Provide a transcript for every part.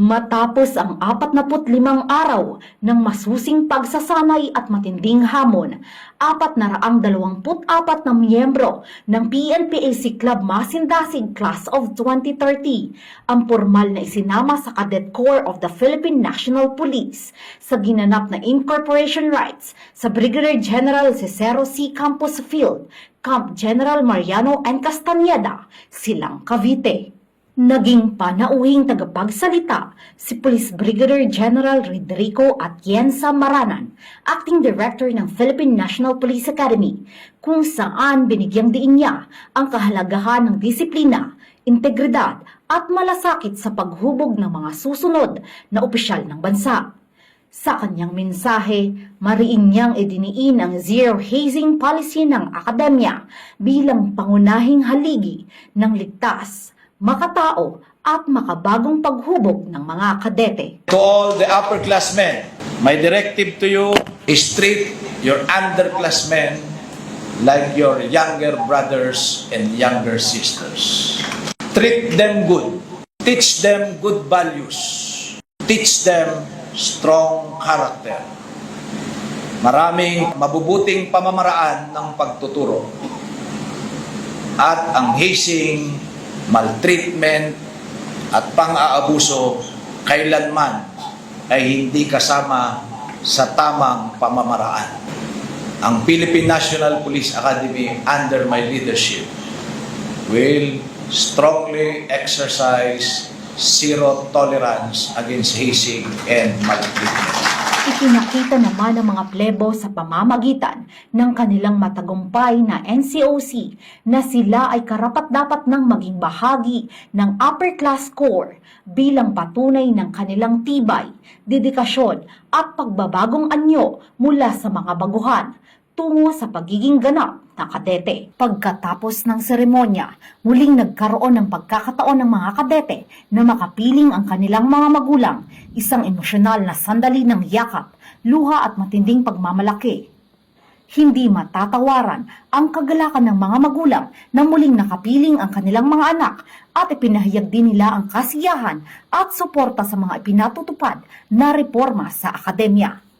Matapos ang 45 araw ng masusing pagsasanay at matinding hamon, 424 na miyembro ng PNPAC Club Masindasig Class of 2030 ang formal na isinama sa Cadet Corps of the Philippine National Police sa ginanap na incorporation rights sa Brigadier General Cicero C. Campos Field, Camp General Mariano N. Castañeda, Silang, Cavite. Naging panauhing tagapagsalita si Police Brigadier General Rodrigo Atienza Maranan, Acting Director ng Philippine National Police Academy, kung saan binigyang diin niya ang kahalagahan ng disiplina, integridad at malasakit sa paghubog ng mga susunod na opisyal ng bansa. Sa kanyang mensahe, mariin niyang idiniin ang zero hazing policy ng akademya bilang pangunahing haligi ng ligtas, makatao at makabagong paghubog ng mga kadete. To all the upperclassmen, my directive to you is treat your underclassmen like your younger brothers and younger sisters. Treat them good. Teach them good values. Teach them strong character. Maraming mabubuting pamamaraan ng pagtuturo. At ang hazing, maltreatment at pang-aabuso kailanman ay hindi kasama sa tamang pamamaraan. Ang Philippine National Police Academy under my leadership will strongly exercise zero tolerance against hazing and maltreatment. Ipinakita naman ng mga plebo sa pamamagitan ng kanilang matagumpay na NCOC na sila ay karapat-dapat nang maging bahagi ng upper class corps bilang patunay ng kanilang tibay, dedikasyon at pagbabagong anyo mula sa mga baguhan tungo sa pagiging ganap na kadete. Pagkatapos ng seremonya, muling nagkaroon ng pagkakataon ng mga kadete na makapiling ang kanilang mga magulang, isang emosyonal na sandali ng yakap, luha at matinding pagmamalaki. Hindi matatawaran ang kagalakan ng mga magulang na muling nakapiling ang kanilang mga anak at ipinahayag din nila ang kasiyahan at suporta sa mga ipinatutupad na reforma sa akademya.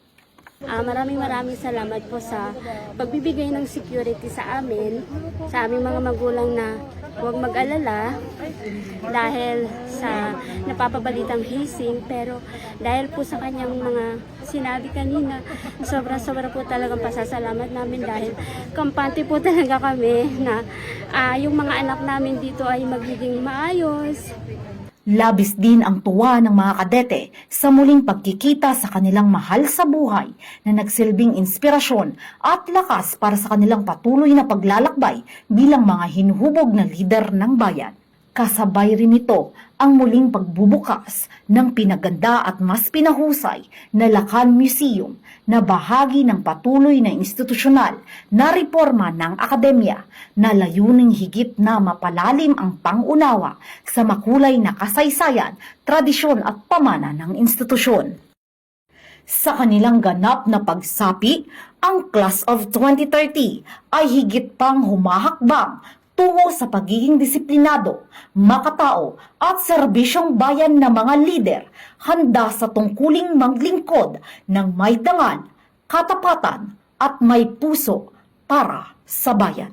Maraming salamat po sa pagbibigay ng security sa amin, sa aming mga magulang na huwag mag-alala dahil sa napapabalitang hazing, pero dahil po sa kanyang mga sinabi kanina, sobra po talagang pasasalamat namin dahil kampante po talaga kami na yung mga anak namin dito ay magiging maayos. Labis din ang tuwa ng mga kadete sa muling pagkikita sa kanilang mahal sa buhay na nagsilbing inspirasyon at lakas para sa kanilang patuloy na paglalakbay bilang mga hinuhubog na lider ng bayan. Kasabay rin ito ang muling pagbubukas ng pinaganda at mas pinahusay na Lacan Museum na bahagi ng patuloy na institusyonal na reforma ng akademya na layuning higit na mapalalim ang pangunawa sa makulay na kasaysayan, tradisyon at pamana ng institusyon. Sa kanilang ganap na pagsapi, ang Class of 2030 ay higit pang humahakbang tungo sa pagiging disiplinado, makatao at serbisyong bayan na mga lider, handa sa tungkuling maglingkod ng may dangal, katapatan at may puso para sa bayan.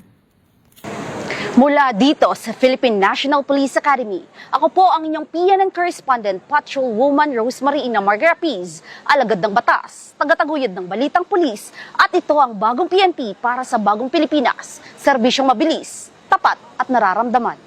Mula dito sa Philippine National Police Academy, ako po ang inyong PNN correspondent, Patrolwoman Rosemary Ina Margarapiz, alagad ng batas, tagataguyod ng balitang pulis, at ito ang bagong PNP para sa bagong Pilipinas, serbisyong mabilis, tapat at nararamdaman.